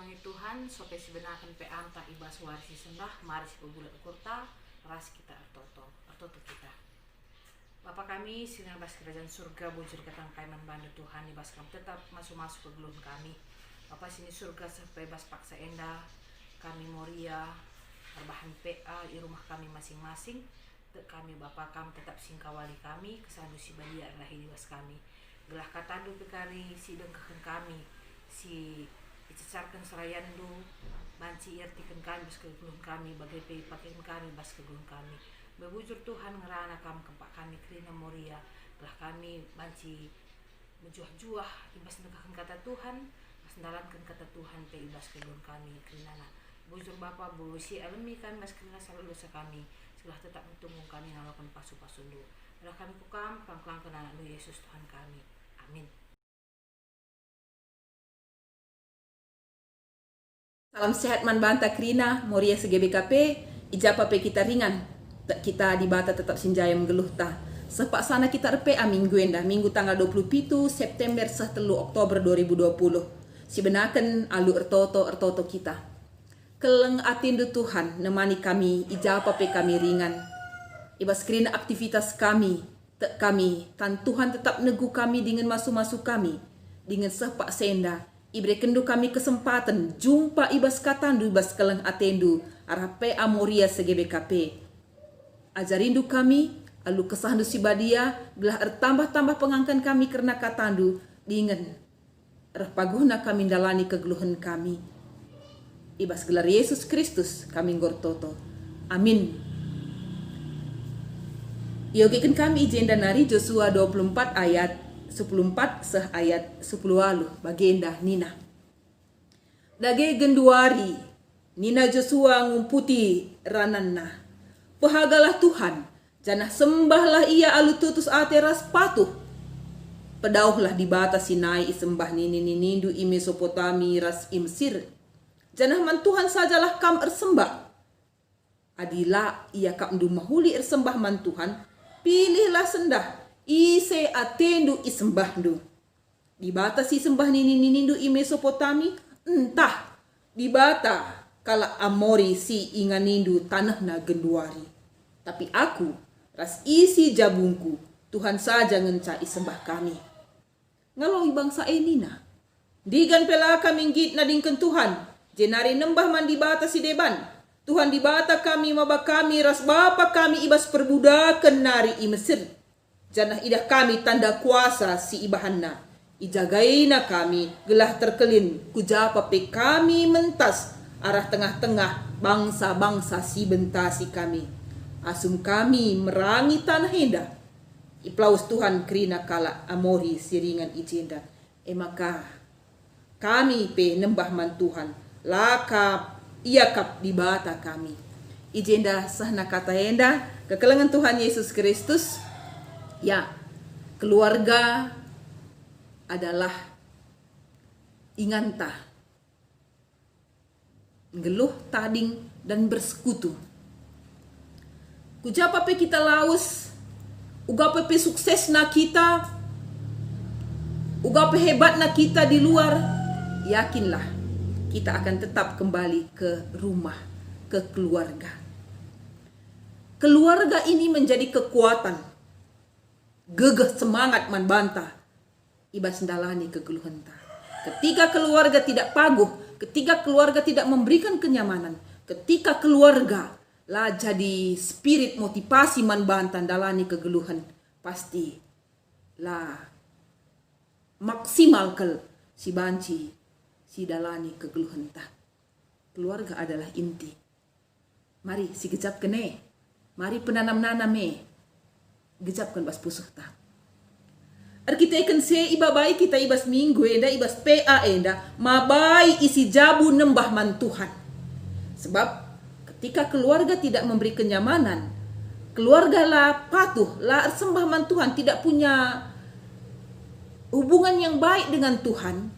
tuangi Tuhan sope sebenarkan pe anta ibas warisi sembah mari sebulan kurta ras kita artoto kita. Bapa kami sinar bas kerajaan surga bujur ketang kaiman bandu Tuhan ibas kami tetap masuk ke gelun kami. Bapa sini surga sampai bas paksa enda kami moria arbahan PA di rumah kami masing-masing. Kami Bapa kami tetap singkawali kami kesandu si balia rahi diwas kami. Gelah katandu pekari si dengkakan kami si dicecarkan serayandu banci irtikan kami bas kegelun kami bagai pakai kami bas kegelun kami bebujur Tuhan ngerana kami kempak kami kerina moria gelah kami banci menjuah-juah ibas nekakan kata Tuhan bas ndalankan kata Tuhan pe ibas kegelun kami kerina bujur Bapa busi alami kami bas kerina selalu dosa kami setelah tetap mentunggu kami nalakan pasu-pasundu gelah kami kukam kang kena anak Yesus Tuhan kami amin. Salam sehat man banta krina moria SGBKP ijapa pe kita ringan kita di bata tetap sinjaya menggeluh ta sepak sana kita RPA minggu enda minggu tanggal 27 September 3 Oktober 2020 sibenaken alu ertoto kita keleng atindu Tuhan nemani kami ijapa pe kami ringan ibas krina aktivitas kami tan Tuhan tetap negu kami dengan masuk kami dengan sepak senda ibre kendu kami kesempatan jumpa ibas katandu ibas keleng atendu arape amoria SGBKP ajarindu kami alu kesahandu sibadia gelah tambah pengangkan kami karena katandu dengan paguhna kami dalani kegeluhan kami ibas gelar Yesus Kristus kami ngortoto amin. Yogikan kami ijenda nari Joshua 24 ayat 14 seh ayat 10 alu bagenda Nina. Dage genduari Nina Joshua ngumputi rananna. Pehagalah Tuhan, janah sembahlah ia alu tutus ateras patuh. Pedauhlah di bata Sinai isembah nindu i Mesopotami ras imsir. Janah man Tuhan sajalah kam ersembah. Adila ia kam du mahuli ersembah man Tuhan, pilihlah sendah. Ise atendu isembahdu di bata si sembah nindu i Mesopotami entah di bata kala Amori si inganindu tanah na genduari tapi aku ras isi jabungku Tuhan saja ngenca isembah kami ngalawi bangsa nina digan pela kami git nadingken Tuhan jenari nembah man di bata si deban Tuhan di bata kami maba kami ras bapa kami ibas perbudakan nari i Mesir. Janah idah kami tanda kuasa si ibahanna. Ijagaina kami gelah terkelin. Kujapa pe kami mentas arah tengah-tengah bangsa-bangsa si bentasi kami. Asum kami merangi tanah indah. Iplaus Tuhan kerina kala amori siringan ijenda. Maka kami pe nembah man Tuhan. Lakap iakap di bata kami. Ijenda sahna kata enda. Kekelengan Tuhan Yesus Kristus. Ya, keluarga adalah inganta, geluh, tading, dan bersekutu. Kujapa pe kita laus, uga pe sukses na kita, uga pe hebat na kita di luar, yakinlah kita akan tetap kembali ke rumah, ke keluarga. Keluarga ini menjadi kekuatan. Gegeh semangat man bantah ibas ndalani kegeluhan ta. Ketika keluarga tidak paguh, ketika keluarga tidak memberikan kenyamanan, ketika keluarga lah jadi spirit motivasi man bantah ndalani kegeluhan, pasti lah maksimal kel si banci si dalani kegeluhan ta. Keluarga adalah inti. Mari si gejap kene, mari penanam-naname gejapkan bas pusuh ta. Arkiteken se ibabai kita ibas minggu enda ibas PA enda mabai isi jabu nembah man Tuhan. Sebab ketika keluarga tidak memberi kenyamanan, keluarga lah patuh, lah sembah man Tuhan, tidak punya hubungan yang baik dengan Tuhan,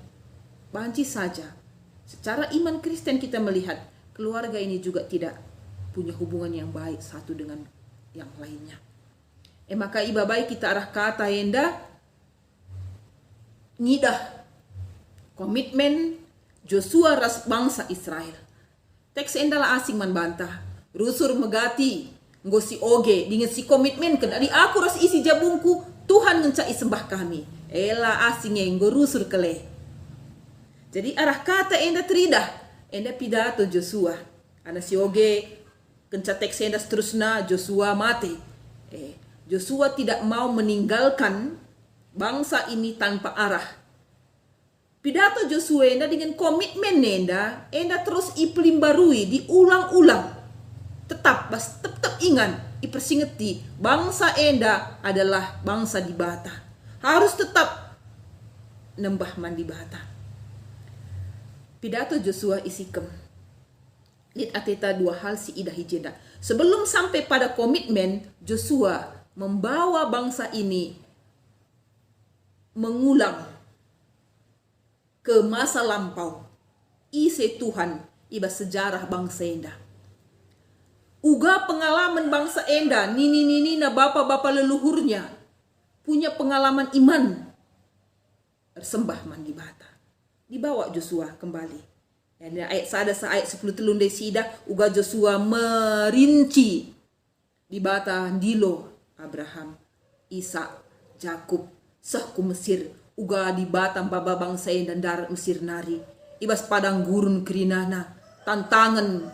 banci saja. Secara iman Kristen kita melihat keluarga ini juga tidak punya hubungan yang baik satu dengan yang lainnya. Maka iba baik kita arah kata enda ngidah komitmen Joshua ras bangsa Israel. Teks endala asing man bantah. Rusur megati ngosi oge dengan si komitmen ke dari aku ras isi jabungku Tuhan ngencai sembah kami. Ela asingnya ngo rusur kele. Jadi arah kata enda tridah. Enda pidato Joshua. Ana si oge kenca teks enda seterusnya Joshua mati. Joshua tidak mau meninggalkan bangsa ini tanpa arah. Pidato Joshua enda dengan komitmen enda terus ipelimbarui diulang-ulang. Tetap ingat ipersingeti bangsa enda adalah bangsa di bata. Harus tetap nembah man di bata. Pidato Joshua isikem. Lit ateta dua hal si ida hijenda. Sebelum sampai pada komitmen, Joshua membawa bangsa ini mengulang ke masa lampau. Ise Tuhan iba sejarah bangsa enda. Uga pengalaman bangsa enda, nini na bapak-bapak leluhurnya punya pengalaman iman. Bersembah man di bata. Dibawa Joshua kembali. Dan ayat 10 telun desida uga Joshua merinci di bata Dilo Abraham, Ishak, Jakub, sehku Mesir, uga di batam baba bangsa dan darat Mesir nari. Ibas padang gurun kerinana, tantangan,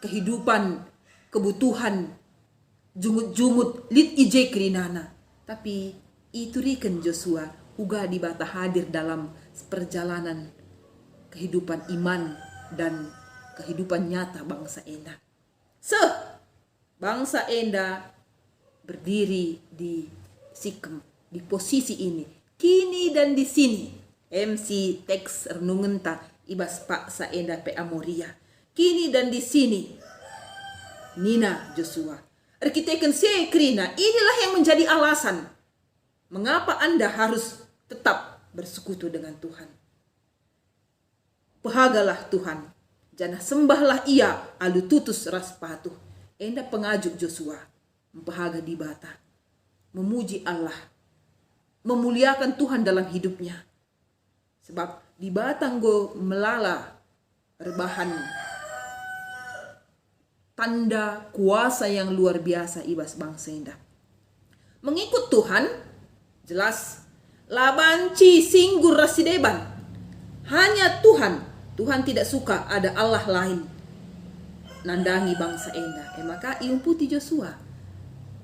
kehidupan, kebutuhan, jumut-jumut, lit ije kerinana. Tapi itu riken Joshua, uga di bata hadir dalam perjalanan kehidupan iman dan kehidupan nyata bangsa enda. Bangsa enda berdiri di Sikem, di posisi ini. Kini dan di sini. MC teks renungan ta ibas pak sa enda pe amoria. Kini dan di sini. Nina Joshua. Arkiteken se krina. Inilah yang menjadi alasan mengapa Anda harus tetap bersekutu dengan Tuhan. Pahagalah Tuhan. Janah sembahlah ia alu tutus ras patuh. Enda pengajuk Joshua. Mempahaga di bata. Memuji Allah. Memuliakan Tuhan dalam hidupnya. Sebab di batang go melala rebahan tanda kuasa yang luar biasa ibas bangsa enda. Mengikut Tuhan jelas labanci singgur rasideban. Hanya Tuhan tidak suka ada Allah lain nandangi bangsa enda. Maka iumputi Joshua.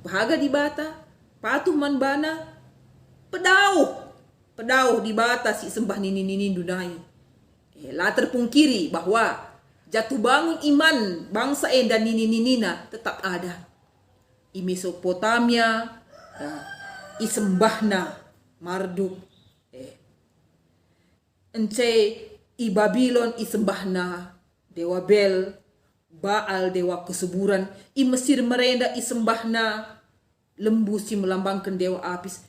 Bahaga di bata, patuh man bana, pedauh di bata si sembah nini dunai. Lah terpungkiri bahwa jatuh bangun iman bangsa enda nini-nina tetap ada. I Mesopotamia, i sembahna Marduk, ence i Babylon i sembahna dewa Bel, Baal dewa kesuburan, i Mesir merenda i sembahna lembu si melambangkan dewa Apis.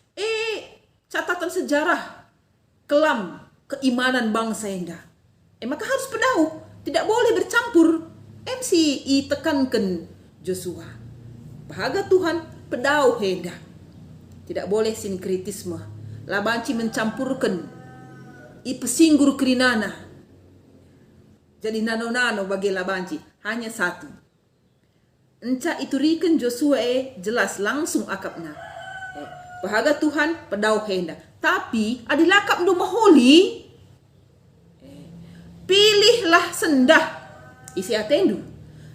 Catatan sejarah kelam keimanan bangsa enda. Maka harus pedauh, tidak boleh bercampur. MC tekankan Joshua. Bahaga Tuhan pedauh enda. Tidak boleh sinkritisme. Labanci mencampurkan pesinggur kerinana. Jadi nano-nano bagi labanci hanya satu. Enca itu riken Joshua jelas langsung akapna. Bahaga Tuhan pedauh henda. Tapi adilakap ndu maholi. Pilihlah sendah. Isi atendu.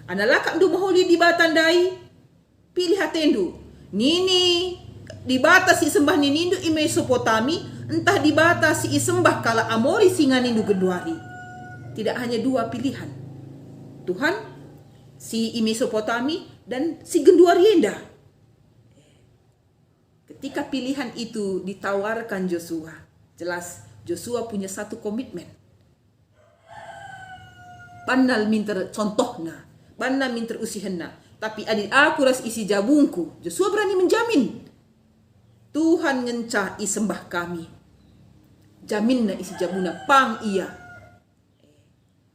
Analakap ndu maholi di batandai. Pilih atendu. Nini di batas si sembah ninindu i Mesopotami. Entah di batas si sembah kala Amori singa nindu Genduari. Tidak hanya dua pilihan. Tuhan, si i Mesopotami dan si Genduari enda. Ketika pilihan itu ditawarkan Joshua, jelas Joshua punya satu komitmen. Bandal minter contohna, bandal minter usihenna. Tapi adik aku ras isi jabungku. Joshua berani menjamin. Tuhan ngencah isembah kami. Jaminna isi jabuna pang iya.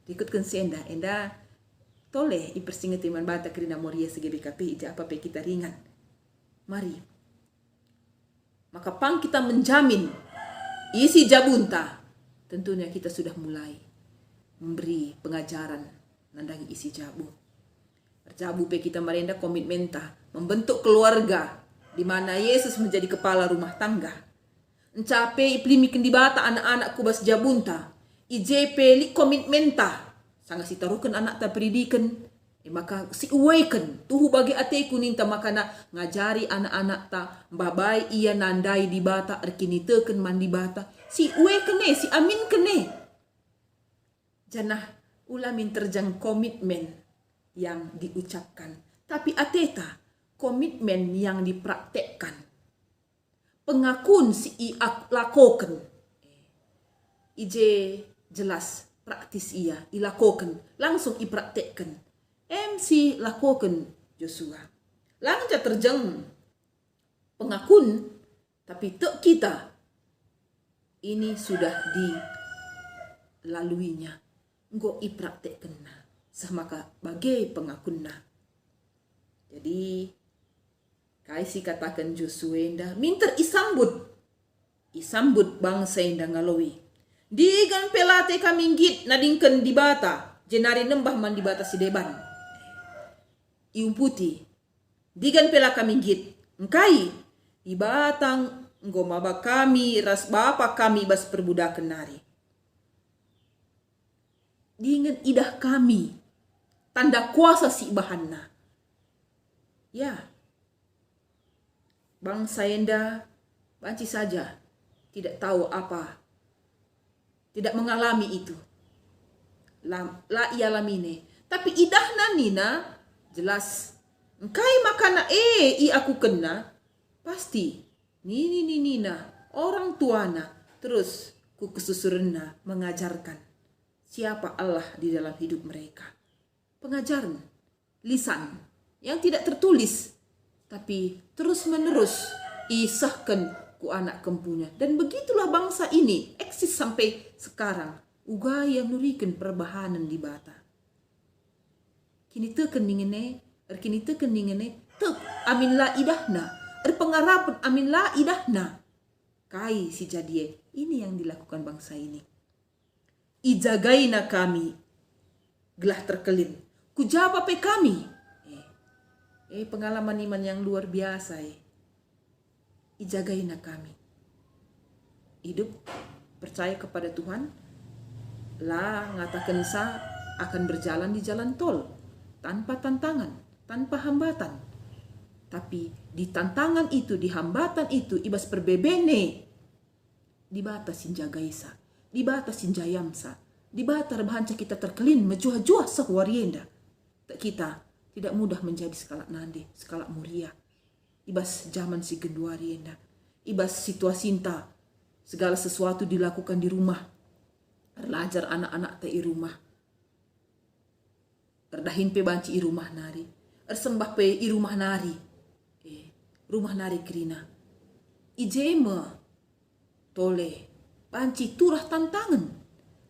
Ikutkan si enda toleh ipersinget iman bata kerina moria segi BKP ija apa pe kita ringan. Mari. Maka pang kita menjamin isi jabunta. Tentunya kita sudah mulai. memberi pengajaran nandangi isi jabu. Jabu pe kita merenda komitmen ta membentuk keluarga di mana Yesus menjadi kepala rumah tangga. Encape iplimikan di bata anak-anak kubas jabunta. IJP li komitmen ta sanga si tarukan anak ta pendidikan. Maka si uwaikan tuhu bagi ateku ninta makana ngajari anak-anak ta babai ia nandai di bata erkini teken mandi bata si uwaikan si amin kene janah ulamin terjang komitmen yang diucapkan tapi ateta komitmen yang dipraktekkan pengakuan si lakokan ije jelas praktis ia ilakokan langsung ipraktekkan MC lakukan Joshua. Langja terjeng pengakun tapi tek kita ini sudah dilaluinya. Engko ipraktek kena samaka bagai pengakunna. Jadi kaisi katakan Joshua enda minter isambut bangsa enda ngalowi. Digan pelate kaminggit nadingken di bata jenari nembah man di bata si deban. Iumputi digan pela kami git engkai ibatang ngomaba kami ras bapa kami bas perbudakan nari dengan idah kami tanda kuasa si bahanna ya bangsa enda banci saja tidak tahu apa tidak mengalami itu la ia lamine tapi idahna nina jelas engkai makana i aku kena pasti nina orang tuana terus ku kesusurna mengajarkan siapa Allah di dalam hidup mereka pengajaran lisan yang tidak tertulis tapi terus menerus isahkan ku anak kempunya dan begitulah bangsa ini eksis sampai sekarang uga yang nurikan perbahanan di bata kini teken dingene kini teken dingene tek amin la idahna pengarapan amin la idahna kai si jadie ini yang dilakukan bangsa ini ijagaina kami gelah terkelin kujaba pe kami pengalaman iman yang luar biasa ijagaina kami hidup percaya kepada Tuhan lah ngatakan sa akan berjalan di jalan tol tanpa tantangan, tanpa hambatan. Tapi di tantangan itu, di hambatan itu, ibas perbebene. Dibatasin jagaisa, dibatasin jayamsa, dibatar bahanca kita terkelin, mejuah-juah sehwarienda. Tak kita tidak mudah menjadi skala nande, skala muria. Ibas zaman si genduarienda, ibas situasinta, segala sesuatu dilakukan di rumah. Belajar anak-anak te i rumah. Erdahin pe banci i rumah nari. Ersembah pe i rumah nari. Rumah nari kerina. Ijema. Tole. Banci turah tantangan.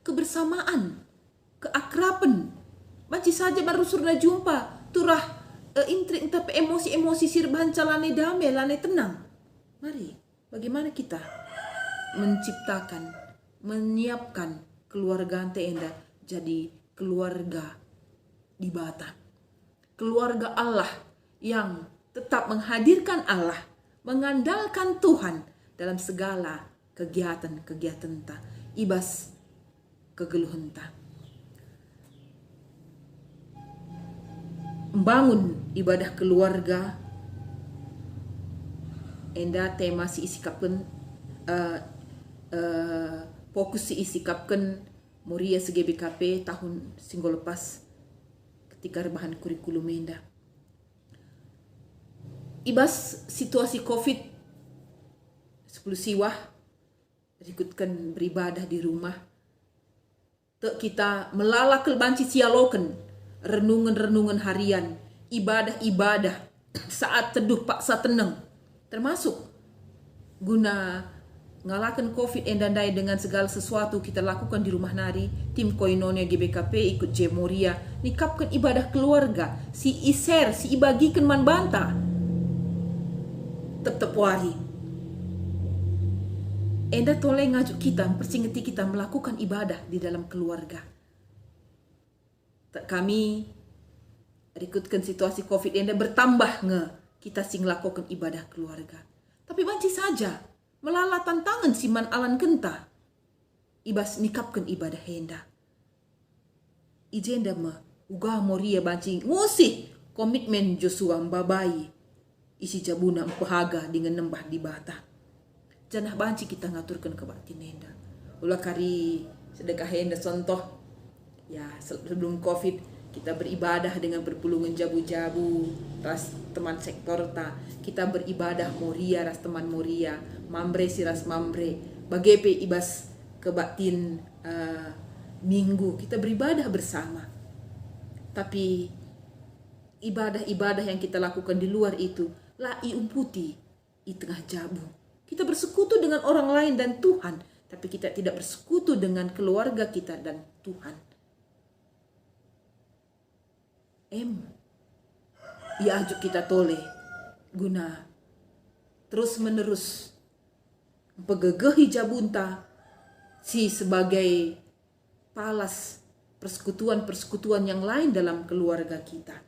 Kebersamaan. Keakraban. Banci saja baru surna jumpa. Turah intrik tapi emosi-emosi sir banca lane damai, lane tenang. Mari. Bagaimana kita menciptakan, menyiapkan keluarga ante enda jadi keluarga di bata. Keluarga Allah yang tetap menghadirkan Allah, mengandalkan Tuhan dalam segala kegiatan-kegiatan ta, ibas kegeluhan ta. Membangun ibadah keluarga enda tema si isikapkan fokus si isikapkan Muria SGBKP tahun singgo lepas ketika rebahan kurikulum enda. Ibas situasi COVID 10 siwah ikutkan beribadah di rumah. Tek kita melalak banci sialoken renungan-renungan harian, ibadah-ibadah saat teduh paksa tenang. Termasuk guna ngalakan COVID endandai dengan segala sesuatu kita lakukan di rumah nari, tim Koinonia GBKP ikut Jemoria, nikapkan ibadah keluarga, si iser, si ibagikan man banta. Tetap wari. Enda toleh ngajuk kita, persingeti kita melakukan ibadah di dalam keluarga. kami rikutkan situasi COVID ini bertambah kita sing lakukan ibadah keluarga. Tapi banci saja melala tantangan siman alan kenta ibas nikapkan ibadah henda. Ijenda uga moria banci ngusih komitmen Joshua mbabai isi jabuna empehaga dengan nembah di bata. Janah banci kita ngaturkan kebatin henda. Ulah kari sedekah henda contoh ya sebelum COVID kita beribadah dengan berpulungan jabu-jabu ras teman sektor ta. Kita beribadah moria ras teman moria, mambre si ras mambre. Bagepe ibas kebatin minggu kita beribadah bersama. Tapi ibadah-ibadah yang kita lakukan di luar itu lah iumputi di tengah jabu. Kita bersekutu dengan orang lain dan Tuhan, tapi kita tidak bersekutu dengan keluarga kita dan Tuhan. Ia ajuk kita tole guna terus menerus pegegehi jabunta si sebagai palas persekutuan-persekutuan yang lain dalam keluarga kita.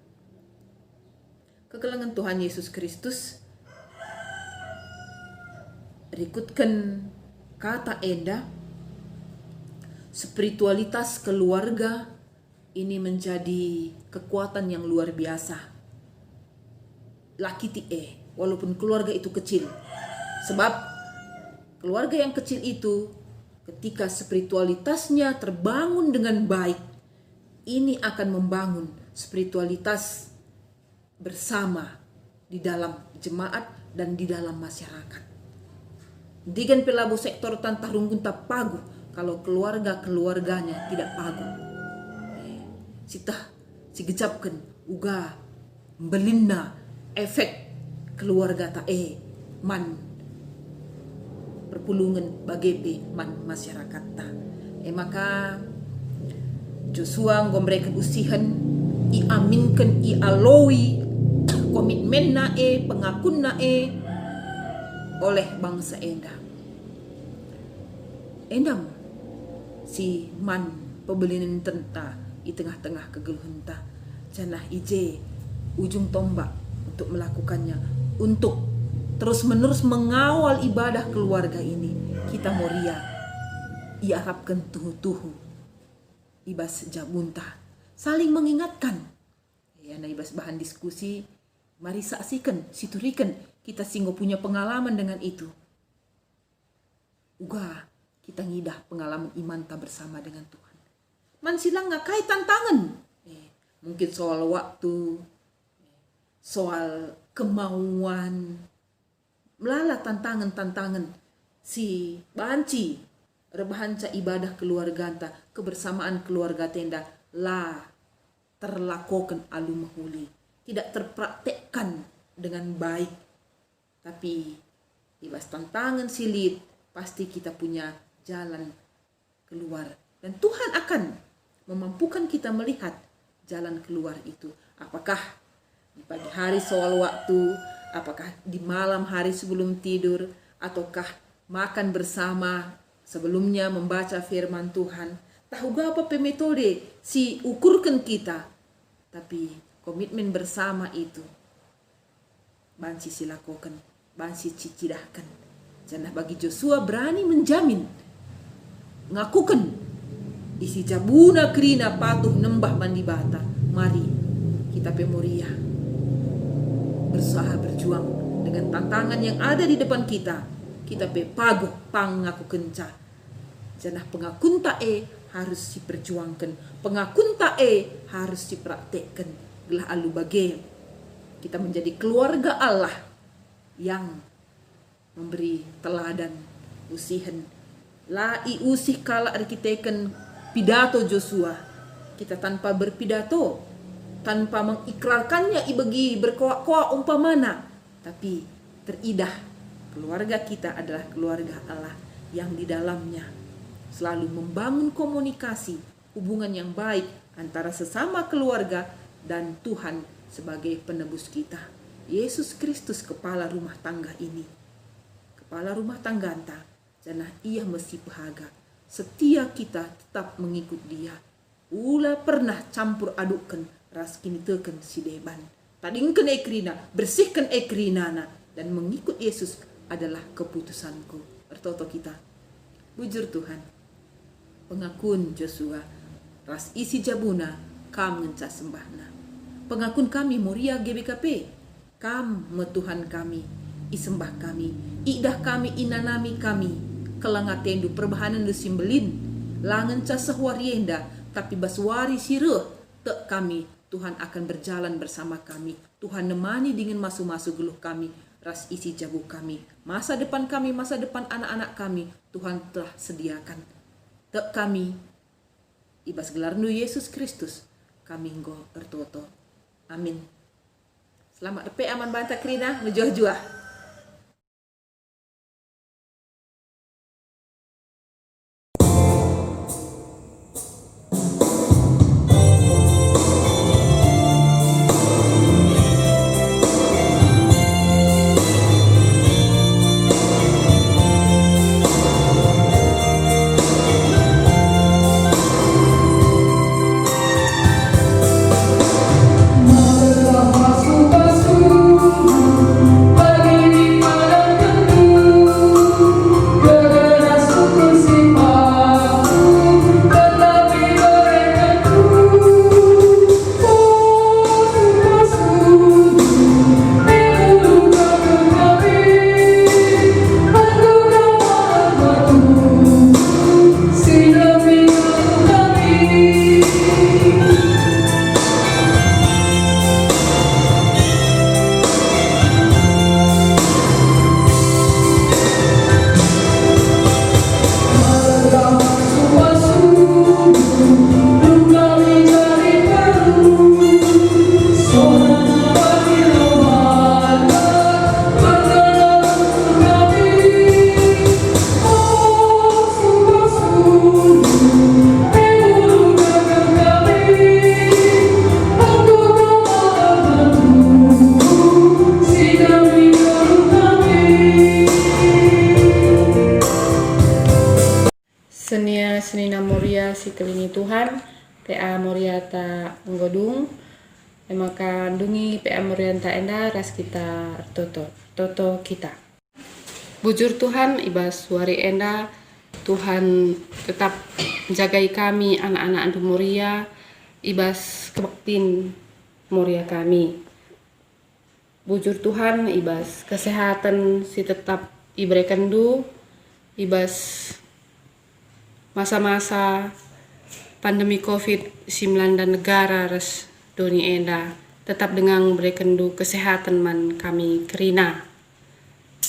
Kekelangan Tuhan Yesus Kristus rikutkan kata enda spiritualitas keluarga ini menjadi kekuatan yang luar biasa. Laki walaupun keluarga itu kecil. Sebab keluarga yang kecil itu ketika spiritualitasnya terbangun dengan baik, ini akan membangun spiritualitas bersama di dalam jemaat dan di dalam masyarakat. Digan pelabu sektor tantah runggun tak pagu kalau keluarganya tidak pagu. Sitah si gejapkan uga belinna efek keluarga ta man perpulungan bagepe man masyarakat ta. Maka Joshua ngombrekan usihan iaminkan ialowi komitmen na pengakun na oleh bangsa enda. Endam si man pebelinin tenta di tengah-tengah kegeluhenta. Janah ije ujung tombak untuk melakukannya, untuk terus-menerus mengawal ibadah keluarga ini. Kita moria iarapkan tuhu-tuhu ibas jabunta saling mengingatkan ya, nah ibas bahan diskusi mari saksikan siturikan kita singgo punya pengalaman dengan itu uga kita ngidah pengalaman iman ta bersama dengan Tuhan man silang ngakai tantangan mungkin soal waktu, soal kemauan, melala tantangan si banci rebahanca ibadah keluarga anta kebersamaan keluarga tenda lah terlakukan alu mahuli, tidak terpraktekkan dengan baik. Tapi ibas tantangan silit pasti kita punya jalan keluar dan Tuhan akan memampukan kita melihat jalan keluar itu. Apakah di pagi hari soal waktu, apakah di malam hari sebelum tidur, ataukah makan bersama sebelumnya membaca firman Tuhan. Tahu gak apa metode si ukurkan kita. Tapi komitmen bersama itu bansi silakukan, bansi cicidahkan. Jangan bagi Joshua berani menjamin ngakukan isi jabuna kerina patuh nembah mandi bata. Mari kita pemoria berusaha berjuang dengan tantangan yang ada di depan kita. Kita paguh pangaku kenca. Janah pengakun tae harus diperjuangkan. Pengakun tae harus dipraktekkan. Gelah alu bage. Kita menjadi keluarga Allah yang memberi teladan usihan. Lai usih kala arkiteken pidato Joshua. Kita tanpa berpidato, tanpa mengikrarkannya ibagi berkoak-koak umpamana, tapi teridah keluarga kita adalah keluarga Allah yang di dalamnya selalu membangun komunikasi, hubungan yang baik antara sesama keluarga dan Tuhan sebagai penebus kita. Yesus Kristus kepala rumah tangga ini. Kepala rumah tangga anta, janah ia mesti bahagia. Setia kita tetap mengikut dia. Ula pernah campur adukkan ras kini teken si deban. Tadingkan ekrina, bersihkan ekrinana, dan mengikut Yesus adalah keputusanku. Ertoto kita. Bujur Tuhan. Pengakuan Joshua, ras isi jabuna, kam ngenca sembahna. Pengakuan kami Moria GBKP, kam metuhan kami, isembah kami, idah kami inanami kami, kelangatendu perbahanan du simbelin, langenca sehwarienda, tapi baswari sireh, tek kami, Tuhan akan berjalan bersama kami. Tuhan nemani dengan masu-masu geluh kami, ras isi jabu kami. Masa depan kami, masa depan anak-anak kami, Tuhan telah sediakan. Tek kami, ibas gelarnu Yesus Kristus, kami nggo ertoto. Amin. Selamat depe aman banta krina, ngejuah-juah. Senina Moria si kelini Tuhan, PA Moria ta nggodung, maka dungi PA Moria ta enda ras kita toto kita. Bujur Tuhan, ibas wari enda, Tuhan tetap jagai kami anak-anak andu Moria, ibas kebaktin Moria kami. Bujur Tuhan, ibas kesehatan si tetap iberikan du, ibas masa-masa pandemi COVID-19 dan negara res doni enda tetap dengan berikan du kesehatan man kami kerina.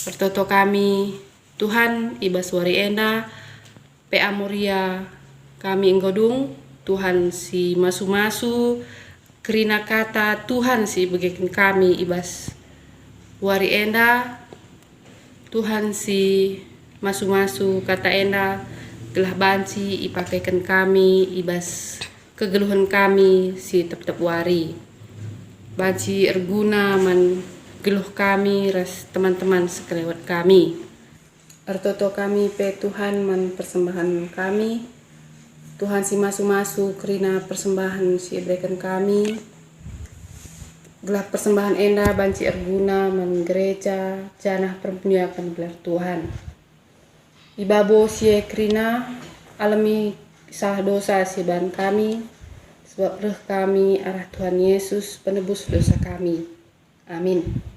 Bertoto kami Tuhan ibas wari enda PA Moria kami nggodung Tuhan si masu-masu kerina kata Tuhan si begikin kami ibas wari enda Tuhan si masu-masu kata enda gelah banci ipakaikan kami ibas kegeluhan kami si tep-tep wari banci erguna man geluh kami ras teman-teman sekelewat kami ertoto kami pe Tuhan man persembahan kami Tuhan si masu-masu kerina persembahan si berikan kami gelah persembahan enda banci erguna man gereja janah permuniakan gelar Tuhan ibabo si krina alami salah dosa si ban kami sebab reh kami arah Tuhan Yesus penebus dosa kami. Amin.